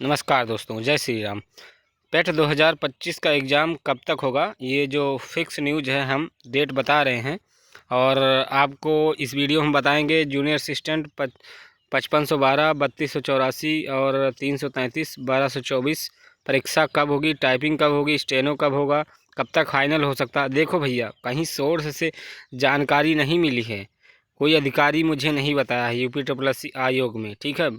नमस्कार दोस्तों, जय श्री राम। पेट 2025 का एग्ज़ाम कब तक होगा, ये जो फिक्स न्यूज़ है हम डेट बता रहे हैं। और आपको इस वीडियो में बताएंगे जूनियर असिस्टेंट 5512, 3284 और 333, 1224 परीक्षा कब होगी, टाइपिंग कब होगी, स्टेनो कब होगा, कब तक फाइनल हो सकता है। देखो भैया, कहीं सोर्स से जानकारी नहीं मिली है, कोई अधिकारी मुझे नहीं बताया है यूपी ट्रिपल एस आयोग में। ठीक है,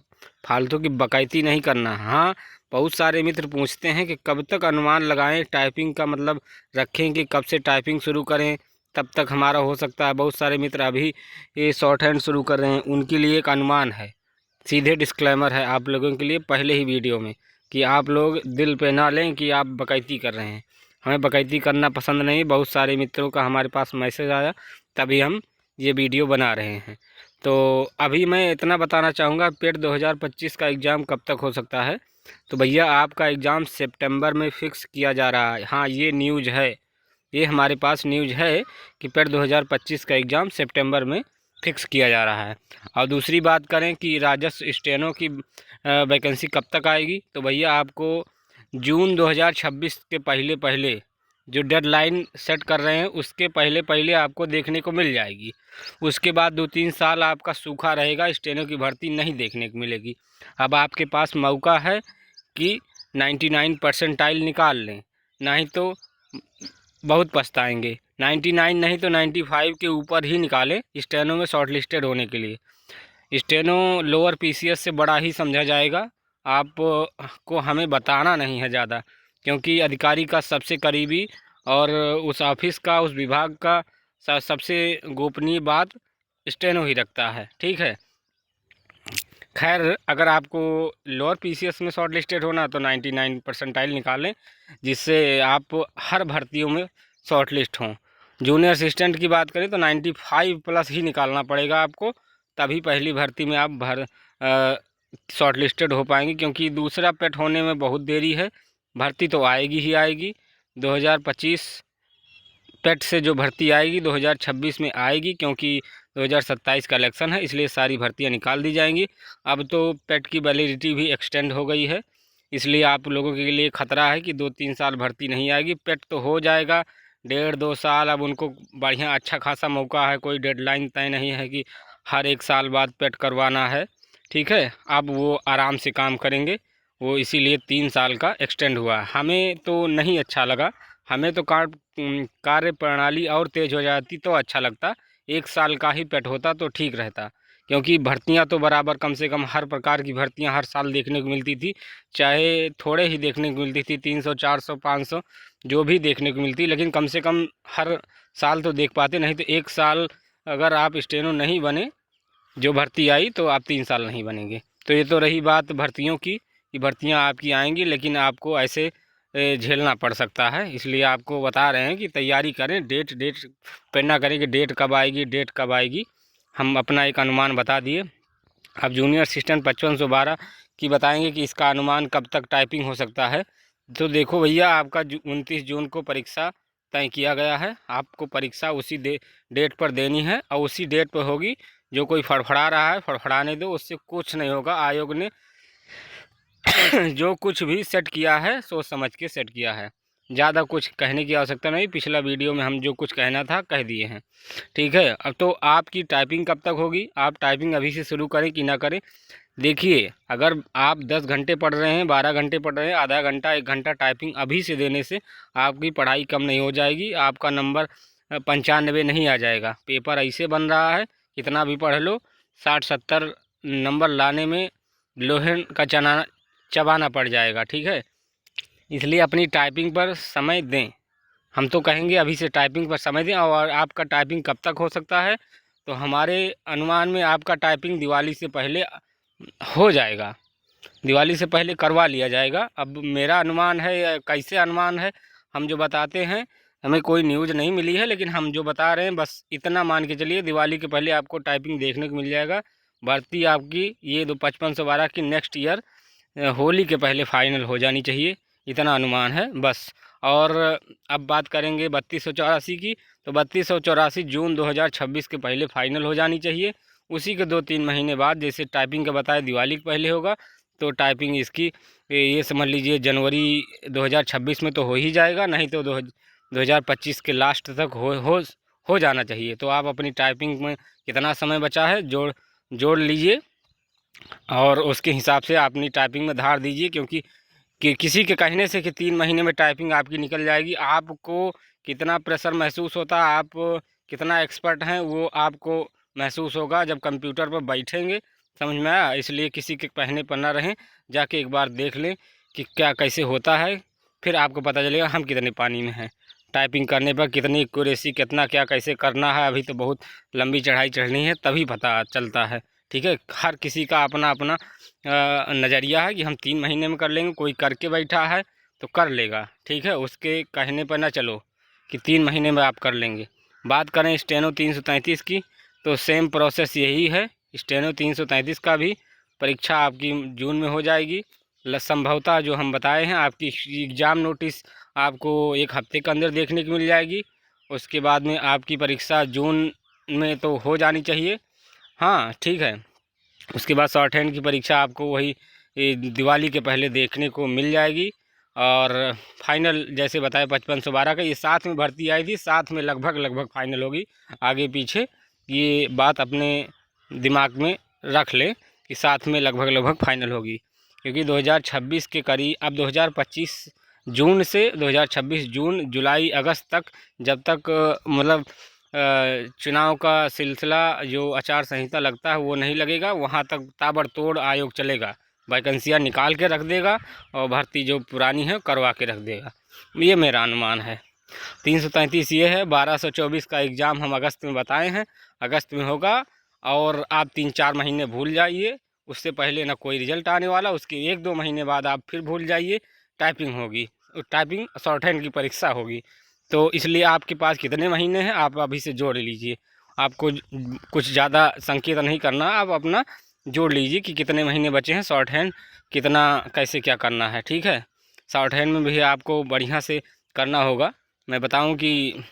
फालतू की बकैती नहीं करना। हाँ, बहुत सारे मित्र पूछते हैं कि कब तक अनुमान लगाएं, टाइपिंग का मतलब रखें कि कब से टाइपिंग शुरू करें तब तक हमारा हो सकता है। बहुत सारे मित्र अभी ये शॉर्ट हैंड शुरू कर रहे हैं, उनके लिए एक अनुमान है। सीधे डिस्क्लेमर है आप लोगों के लिए पहले ही वीडियो में कि आप लोग दिल पे ना लें कि आप बकैती कर रहे हैं। हमें बकैती करना पसंद नहीं। बहुत सारे मित्रों का हमारे पास मैसेज आया, तभी हम ये वीडियो बना रहे हैं। तो अभी मैं इतना बताना चाहूँगा, पेट 2025 का एग्ज़ाम कब तक हो सकता है। तो भैया, आपका एग्ज़ाम सितंबर में फ़िक्स किया जा रहा है। हाँ, ये न्यूज़ है, ये हमारे पास न्यूज़ है कि पेट 2025 का एग्ज़ाम सितंबर में फ़िक्स किया जा रहा है। और दूसरी बात करें कि राजस्व स्टेनो की वैकेंसी कब तक आएगी, तो भैया आपको जून 2026 के पहले पहले, जो डेडलाइन सेट कर रहे हैं उसके पहले पहले आपको देखने को मिल जाएगी। उसके बाद 2-3 साल आपका सूखा रहेगा, स्टेनो की भर्ती नहीं देखने को मिलेगी। अब आपके पास मौका है कि 99 परसेंटाइल निकाल लें, नहीं तो बहुत पछताएंगे। 99 नहीं तो 95 के ऊपर ही निकालें स्टेनो में शॉर्ट लिस्टेड होने के लिए। स्टेनो लोअर पीसीएस से बड़ा ही समझा जाएगा। आप को हमें बताना नहीं है ज़्यादा, क्योंकि अधिकारी का सबसे करीबी और उस ऑफिस का, उस विभाग का सबसे गोपनीय बात स्टेनो ही रखता है। ठीक है, खैर अगर आपको लोअर पीसीएस में शॉर्ट लिस्टेड होना तो 99 परसेंटाइल निकालें, जिससे आप हर भर्तियों में शॉर्ट लिस्ट हों। जूनियर असिस्टेंट की बात करें तो 95 प्लस ही निकालना पड़ेगा आपको, तभी पहली भर्ती में आप शॉर्ट लिस्टेड हो पाएंगे। क्योंकि दूसरा पेट होने में बहुत देरी है, भर्ती तो आएगी ही आएगी। 2025 पेट से जो भर्ती आएगी 2026 में आएगी, क्योंकि 2027 का इलेक्शन है, इसलिए सारी भर्तियां निकाल दी जाएंगी। अब तो पेट की वैलिडिटी भी एक्सटेंड हो गई है, इसलिए आप लोगों के लिए ख़तरा है कि 2-3 साल भर्ती नहीं आएगी। पेट तो हो जाएगा 1.5-2 साल। अब उनको बढ़िया अच्छा खासा मौका है, कोई डेडलाइन तय नहीं है कि हर 1 साल बाद पेट करवाना है। ठीक है, अब वो आराम से काम करेंगे, वो इसीलिए 3 साल का एक्सटेंड हुआ। हमें तो नहीं अच्छा लगा, हमें तो कार्य प्रणाली और तेज़ हो जाती तो अच्छा लगता। 1 साल का ही पेट होता तो ठीक रहता, क्योंकि भर्तियां तो बराबर, कम से कम हर प्रकार की भर्तियां हर साल देखने को मिलती थी। चाहे थोड़े ही देखने को मिलती थी, 300, 400, 500 जो भी देखने को मिलती, लेकिन कम से कम हर साल तो देख पाते। नहीं तो 1 साल अगर आप स्टेनो नहीं बने, जो भर्ती आई, तो आप 3 साल नहीं बनेंगे। तो ये तो रही बात भर्तियों की, कि भर्तियां आपकी आएंगी, लेकिन आपको ऐसे झेलना पड़ सकता है। इसलिए आपको बता रहे हैं कि तैयारी करें। डेट डेट पे ना करें कि डेट कब आएगी, डेट कब आएगी। हम अपना एक अनुमान बता दिए। अब जूनियर असिस्टेंट 5512 की बताएंगे कि इसका अनुमान कब तक टाइपिंग हो सकता है। तो देखो भैया, आपका 29 जून को परीक्षा तय किया गया है। आपको परीक्षा उसी डेट पर देनी है और उसी डेट पर होगी। जो कोई फड़फड़ा रहा है, फड़फड़ाने दो, उससे कुछ नहीं होगा। आयोग ने जो कुछ भी सेट किया है सोच समझ के सेट किया है, ज़्यादा कुछ कहने की आवश्यकता नहीं। पिछला वीडियो में हम जो कुछ कहना था कह दिए हैं। ठीक है, अब तो आपकी टाइपिंग कब तक होगी, आप टाइपिंग अभी से शुरू करें कि ना करें। देखिए, अगर आप 10 घंटे पढ़ रहे हैं, 12 घंटे पढ़ रहे हैं, आधा घंटा 1 घंटा टाइपिंग अभी से देने से आपकी पढ़ाई कम नहीं हो जाएगी। आपका नंबर 95 नहीं आ जाएगा। पेपर ऐसे बन रहा है, कितना भी पढ़ लो, 60-70 नंबर लाने में लोहे का चबाना पड़ जाएगा। ठीक है, इसलिए अपनी टाइपिंग पर समय दें। हम तो कहेंगे अभी से टाइपिंग पर समय दें। और आपका टाइपिंग कब तक हो सकता है, तो हमारे अनुमान में आपका टाइपिंग दिवाली से पहले हो जाएगा, दिवाली से पहले करवा लिया जाएगा। अब मेरा अनुमान है या कैसे अनुमान है, हम जो बताते हैं, हमें कोई न्यूज़ नहीं मिली है, लेकिन हम जो बता रहे हैं बस इतना मान के चलिए, दिवाली के पहले आपको टाइपिंग देखने को मिल जाएगा। भर्ती आपकी ये 5512 की नेक्स्ट ईयर होली के पहले फ़ाइनल हो जानी चाहिए, इतना अनुमान है बस। और अब बात करेंगे 3284 की, तो 3284 जून 2026 के पहले फ़ाइनल हो जानी चाहिए। उसी के 2-3 महीने बाद, जैसे टाइपिंग का बताया दिवाली के पहले होगा, तो टाइपिंग इसकी ये समझ लीजिए जनवरी 2026 में तो हो ही जाएगा, नहीं तो 2025 के लास्ट तक हो जाना चाहिए। तो आप अपनी टाइपिंग में कितना समय बचा है जोड़ लीजिए और उसके हिसाब से अपनी टाइपिंग में धार दीजिए, क्योंकि कि किसी के कहने से कि 3 महीने में टाइपिंग आपकी निकल जाएगी, आपको कितना प्रेशर महसूस होता है, आप कितना एक्सपर्ट हैं वो आपको महसूस होगा जब कंप्यूटर पर बैठेंगे। समझ में आया? इसलिए किसी के कहने पर ना रहें, जाके एक बार देख लें कि क्या कैसे होता है, फिर आपको पता चलेगा हम कितने पानी में हैं। टाइपिंग करने पर कितनी एक्यूरेसी, कितना क्या कैसे करना है, अभी तो बहुत लंबी चढ़ाई चढ़नी है तभी पता चलता है। ठीक है, हर किसी का अपना अपना नज़रिया है कि हम 3 महीने में कर लेंगे। कोई करके बैठा है तो कर लेगा, ठीक है, उसके कहने पर ना चलो कि 3 महीने में आप कर लेंगे। बात करें स्टेनो 333 की, तो सेम प्रोसेस यही है। स्टेनो 333 का भी परीक्षा आपकी जून में हो जाएगी। संभवतः जो हम बताए हैं, आपकी एग्ज़ाम नोटिस आपको 1 हफ्ते के अंदर देखने को मिल जाएगी। उसके बाद में आपकी परीक्षा जून में तो हो जानी चाहिए। हाँ ठीक है, उसके बाद शॉर्ट हैंड की परीक्षा आपको वही दिवाली के पहले देखने को मिल जाएगी। और फाइनल जैसे बताया 5512 का, ये साथ में भर्ती आई थी, साथ में लगभग फाइनल होगी। आगे पीछे ये बात अपने दिमाग में रख ले कि साथ में लगभग फाइनल होगी, क्योंकि 2026 के करीब, अब 2025 जून से 2026 जून जुलाई अगस्त तक, जब तक मतलब चुनाव का सिलसिला जो आचार संहिता लगता है वो नहीं लगेगा, वहाँ तक ताबड़तोड़ आयोग चलेगा। वैकेंसियाँ निकाल के रख देगा और भर्ती जो पुरानी है करवा के रख देगा। ये मेरा अनुमान है। 333 ये है। 1224 का एग्ज़ाम हम अगस्त में बताए हैं, अगस्त में होगा। और आप 3-4 महीने भूल जाइए, उससे पहले ना कोई रिजल्ट आने वाला, उसके 1-2 महीने बाद आप फिर भूल जाइए। टाइपिंग होगी, टाइपिंग शॉर्ट हैंड की परीक्षा होगी। तो इसलिए आपके पास कितने महीने हैं आप अभी से जोड़ लीजिए। आपको कुछ ज़्यादा संकेत नहीं करना, आप अपना जोड़ लीजिए कि कितने महीने बचे हैं, शॉर्ट हैंड कितना कैसे क्या करना है। ठीक है, शॉर्ट हैंड में भी आपको बढ़िया से करना होगा। मैं बताऊं कि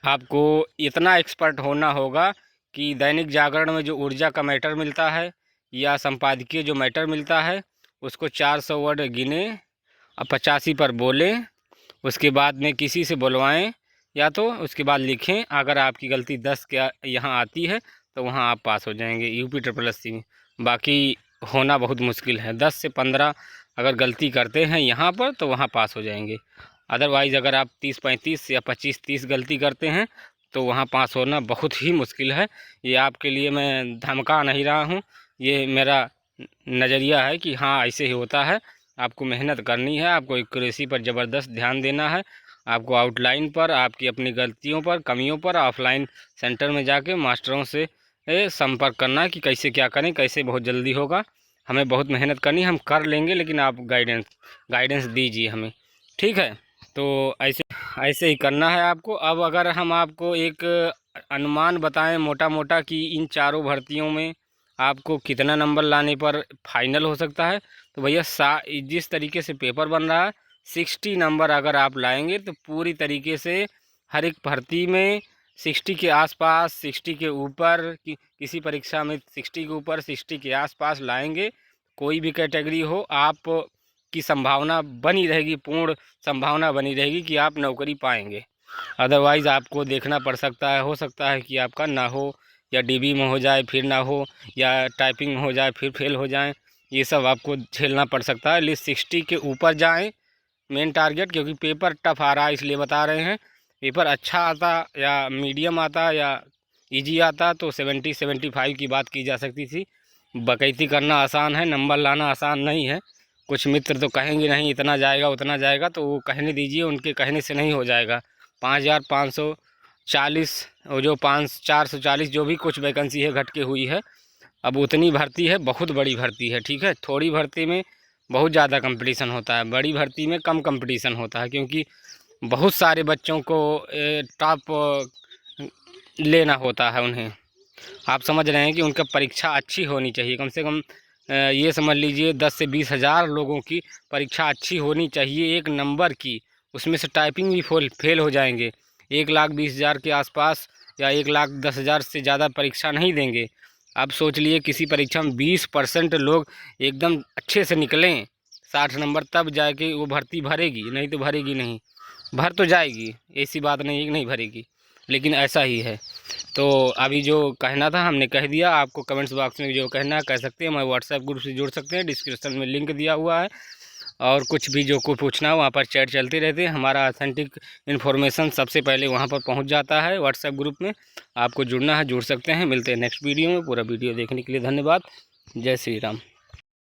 आपको इतना एक्सपर्ट होना होगा कि दैनिक जागरण में जो ऊर्जा का मैटर मिलता है या संपादकीय जो मैटर मिलता है, उसको 400 वर्ड गिने और 85 पर बोलें। उसके बाद में किसी से बुलवाएं या तो उसके बाद लिखें। अगर आपकी गलती 10 के यहाँ आती है तो वहाँ आप पास हो जाएंगे यूपी SSC में। बाकी होना बहुत मुश्किल है। 10 से 15 अगर गलती करते हैं यहाँ पर तो वहाँ पास हो जाएंगे। अदरवाइज़ अगर आप 30-35 या 25-30 गलती करते हैं तो वहाँ पास होना बहुत ही मुश्किल है। ये आपके लिए मैं धमका नहीं रहा हूँ, ये मेरा नज़रिया है कि हाँ ऐसे ही होता है। आपको मेहनत करनी है, आपको एक्यूरेसी पर ज़बरदस्त ध्यान देना है, आपको आउटलाइन पर, आपकी अपनी गलतियों पर, कमियों पर ऑफलाइन सेंटर में जाके मास्टरों से संपर्क करना है कि कैसे क्या करें, कैसे बहुत जल्दी होगा। हमें बहुत मेहनत करनी है, हम कर लेंगे, लेकिन आप गाइडेंस दीजिए हमें। ठीक है, तो ऐसे ही करना है आपको। अब अगर हम आपको एक अनुमान बताएं मोटा मोटा कि इन चारों भर्तियों में आपको कितना नंबर लाने पर फाइनल हो सकता है, तो भैया जिस तरीके से पेपर बन रहा है 60 नंबर अगर आप लाएंगे तो पूरी तरीके से हर एक भर्ती में 60 के आसपास, 60 के ऊपर, किसी परीक्षा में 60 के ऊपर, 60 के आसपास लाएंगे। कोई भी कैटेगरी हो, आप की संभावना बनी रहेगी, पूर्ण संभावना बनी रहेगी कि आप नौकरी पाएंगे। अदरवाइज़ आपको देखना पड़ सकता है, हो सकता है कि आपका ना हो, या डीबी में हो जाए फिर ना हो, या टाइपिंग में हो जाए फिर फेल हो जाए। ये सब आपको झेलना पड़ सकता है। लिस्ट 60 के ऊपर जाएं मेन टारगेट, क्योंकि पेपर टफ आ रहा है इसलिए बता रहे हैं। पेपर अच्छा आता या मीडियम आता या इजी आता तो 70-75 की बात की जा सकती थी। बकैती करना आसान है, नंबर लाना आसान नहीं है। कुछ मित्र तो कहेंगे नहीं इतना जाएगा उतना जाएगा, तो वो कहने दीजिए, उनके कहने से नहीं हो जाएगा। 5540 और जो 440 जो भी कुछ वैकेंसी है घट के हुई है, अब उतनी भर्ती है, बहुत बड़ी भर्ती है। ठीक है, थोड़ी भर्ती में बहुत ज़्यादा कंपटीशन होता है, बड़ी भर्ती में कम कंपटीशन होता है, क्योंकि बहुत सारे बच्चों को टॉप लेना होता है उन्हें। आप समझ रहे हैं कि उनका परीक्षा अच्छी होनी चाहिए, कम से कम ये समझ लीजिए 10 से 20 हज़ार लोगों की परीक्षा अच्छी होनी चाहिए, एक नंबर की। उसमें से टाइपिंग भी फेल हो जाएंगे। 1,20,000 के आसपास या 1,10,000 से ज़्यादा परीक्षा नहीं देंगे। आप सोच लिए किसी परीक्षा में 20% लोग एकदम अच्छे से निकलें, 60 नंबर तब जाके वो भर्ती भरेगी, नहीं तो भरेगी नहीं। भर तो जाएगी, ऐसी बात नहीं है कि नहीं भरेगी, लेकिन ऐसा ही है। तो अभी जो कहना था हमने कह दिया। आपको कमेंट्स बॉक्स में जो कहना है कह सकते हैं। हमारे व्हाट्सएप ग्रुप से जुड़ सकते हैं, डिस्क्रिप्शन में लिंक दिया हुआ है। और कुछ भी जो को पूछना हो वहाँ पर चैट चलती रहती है। हमारा ऑथेंटिक इन्फॉर्मेशन सबसे पहले वहाँ पर पहुँच जाता है व्हाट्सएप ग्रुप में। आपको जुड़ना है जुड़ सकते हैं। मिलते हैं नेक्स्ट वीडियो में। पूरा वीडियो देखने के लिए धन्यवाद। जय श्री राम।